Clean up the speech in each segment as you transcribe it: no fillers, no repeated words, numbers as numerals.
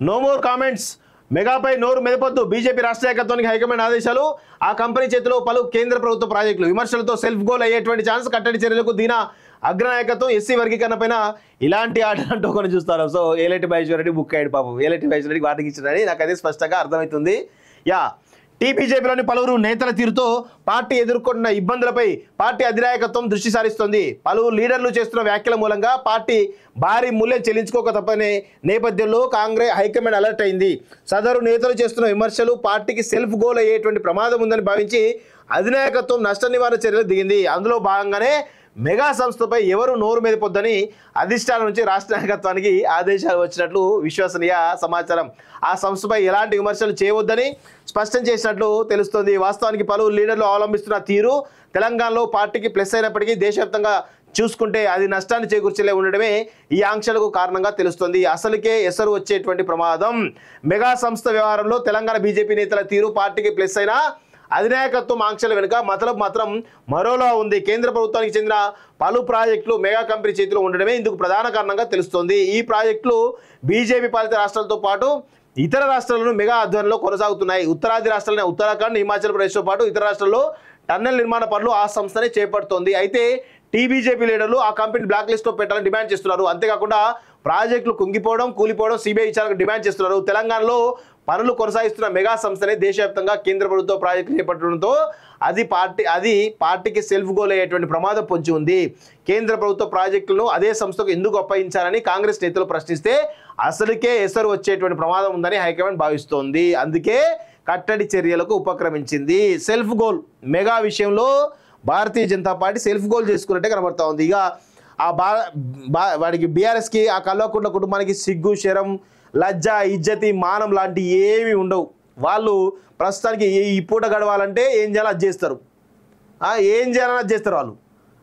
No more comments. మెగాపై నోరు మెదపొద్దు. BJP రాష్ట్ర నాయకత్వానికి హైకమాండ్ ఆదేశాలు. ఆ కంపెనీ చేతిలో పలు కేంద్ర ప్రభుత్వ ప్రాజెక్టులు. విమర్శలతో సెల్ఫ్ గోల్ అయ్యేటువంటి ఛాన్స్. కట్టడి చర్యలకు దీనా అగ్రనాయకత్వం. ఎస్సీ వర్గీకరణ పైన ఇలాంటి ఆటలంటూ కొన్ని చూస్తారు. సో ఏలేటి మహేశ్వర్ రెడ్డి బుక్ అయ్యాడు పాపం. ఏలేటి మహేశ్వర్ రెడ్డికి వాటికి ఇచ్చినని నాకు అదే స్పష్టంగా అర్థమవుతుంది. యా, టీబీజేపీలోని పలువురు నేతల తీరుతో పార్టీ ఎదుర్కొన్న ఇబ్బందులపై పార్టీ అధినాయకత్వం దృష్టి సారిస్తోంది. పలువురు లీడర్లు చేస్తున్న వ్యాఖ్యల మూలంగా పార్టీ భారీ మూల్యం చెల్లించుకోక తప్పనే నేపథ్యంలో కాంగ్రెస్ హైకమాండ్ అలర్ట్ అయింది. సదరు నేతలు చేస్తున్న విమర్శలు పార్టీకి సెల్ఫ్ గోల్ అయ్యేటువంటి ప్రమాదం ఉందని భావించి అధినాయకత్వం నష్ట నివారణ చర్యలు దిగింది. అందులో భాగంగానే మెగా సంస్థపై ఎవరు నోరు మెదపొద్దని అధిష్టానం నుంచి రాష్ట్ర నాయకత్వానికి ఆదేశాలు వచ్చినట్లు విశ్వసనీయ సమాచారం. ఆ సంస్థపై ఎలాంటి విమర్శలు చేయవద్దని స్పష్టం చేసినట్లు తెలుస్తోంది. వాస్తవానికి పలువురు లీడర్లు అవలంబిస్తున్న తీరు తెలంగాణలో పార్టీకి ప్లస్ అయినప్పటికీ దేశవ్యాప్తంగా చూసుకుంటే అది నష్టాన్ని చేకూర్చలే ఉండడమే ఈ ఆంక్షలకు కారణంగా తెలుస్తోంది. అసలుకే ఎసరు వచ్చేటువంటి ప్రమాదం. మెగా సంస్థ వ్యవహారంలో తెలంగాణ బీజేపీ నేతల తీరు పార్టీకి ప్లస్ అయినా అధినాయకత్వం ఆంక్షల వెనుక మతలబు మాత్రం మరోలా ఉంది. కేంద్ర ప్రభుత్వానికి చెందిన పలు ప్రాజెక్టులు మెగా కంపెనీ చేతిలో ఉండడమే ఇందుకు ప్రధాన కారణంగా తెలుస్తోంది. ఈ ప్రాజెక్టులు బీజేపీ పాలిత రాష్ట్రాలతో పాటు ఇతర రాష్ట్రాలను మెగా ఆధ్వర్యంలో కొనసాగుతున్నాయి. ఉత్తరాది రాష్ట్రాలైన ఉత్తరాఖండ్, హిమాచల్ ప్రదేశ్తో పాటు ఇతర రాష్ట్రాల్లో టన్నెల్ నిర్మాణ పనులు ఆ సంస్థనే చేపడుతోంది. అయితే టీబీజేపీ లీడర్లు ఆ కంపెనీ బ్లాక్ లిస్ట్లో పెట్టాలని డిమాండ్ చేస్తున్నారు. అంతేకాకుండా ప్రాజెక్టులు కుంగిపోవడం, కూలిపోవడం సిబిఐ విచారణకు డిమాండ్ చేస్తున్నారు. తెలంగాణలో పనులు కొనసాగిస్తున్న మెగా సంస్థనే దేశవ్యాప్తంగా కేంద్ర ప్రభుత్వ ప్రాజెక్టులు చేపట్టడంతో అది పార్టీకి సెల్ఫ్ గోల్ అయ్యేటువంటి ప్రమాదం పొంచి ఉంది. కేంద్ర ప్రభుత్వ ప్రాజెక్టులను అదే సంస్థకు ఎందుకు అప్పగించాలని కాంగ్రెస్ నేతలు ప్రశ్నిస్తే అసలుకే ఎసరు వచ్చేటువంటి ప్రమాదం ఉందని హైకమాండ్ భావిస్తోంది. అందుకే కట్టడి చర్యలకు ఉపక్రమించింది. సెల్ఫ్ గోల్ మెగా విషయంలో Bharatiya Janata party self goal చేసుకున్నట్టే కనబడతా ఉంది. ఇక ఆ వాడికి బీఆర్ఎస్కి ఆ కల్వకుంట్ల కుటుంబానికి సిగ్గు, శరం, లజ్జ, ఇజ్జతి, మానం లాంటి ఏమి ఉండవు. వాళ్ళు ప్రస్తుతానికి ఈ పూట గడవాలంటే ఏం చేయాలో అది చేస్తారు. ఏం చేయాలని అది చేస్తారు వాళ్ళు.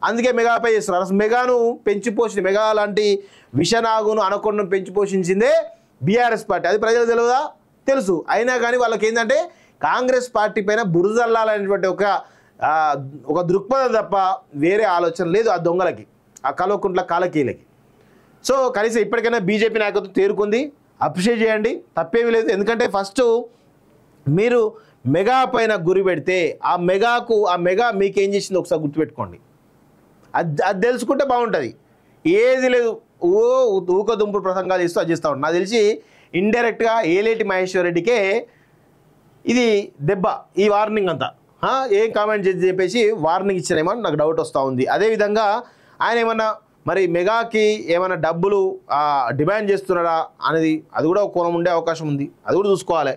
అందుకే మెగాపై చేస్తున్నారు. అసలు మెగాను పెంచిపోసింది, మెగా లాంటి విషనాగును అనకొండను పెంచిపోషించిందే బీఆర్ఎస్ పార్టీ. అది ప్రజలు తెలియదా? తెలుసు. అయినా కానీ వాళ్ళకి ఏంటంటే కాంగ్రెస్ పార్టీ పైన బురదల్లాలనేటువంటి ఒక దృక్పథం తప్ప వేరే ఆలోచన లేదు ఆ దొంగలకి, ఆ కల్వకుంట్ల కాలకీలకి. సో కనీసం ఇప్పటికైనా బీజేపీ నాయకత్వం తేరుకుంది. అప్రిషియేట్ చేయండి, తప్పేమీ లేదు. ఎందుకంటే ఫస్ట్ మీరు మెగా పైన గురి పెడితే ఆ మెగా మీకేం చేసిందో ఒకసారి గుర్తుపెట్టుకోండి. అది తెలుసుకుంటే బాగుంటుంది. ఏది లేదు ఊకదుంపుడు ప్రసంగాలు చేస్తూ అది చేస్తూ ఉంటాను. నాకు తెలిసి ఇండైరెక్ట్గా ఏలేటి మహేశ్వర్ రెడ్డికే ఇది దెబ్బ, ఈ వార్నింగ్ అంతా. ఏం కామెంట్ చేసి చెప్పేసి వార్నింగ్ ఇచ్చారేమో నాకు డౌట్ వస్తూ ఉంది. అదేవిధంగా ఆయన ఏమన్నా మరి మెగాకి ఏమైనా డబ్బులు డిమాండ్ చేస్తున్నారా అనేది అది కూడా ఒక కోణం ఉండే అవకాశం ఉంది. అది కూడా చూసుకోవాలి.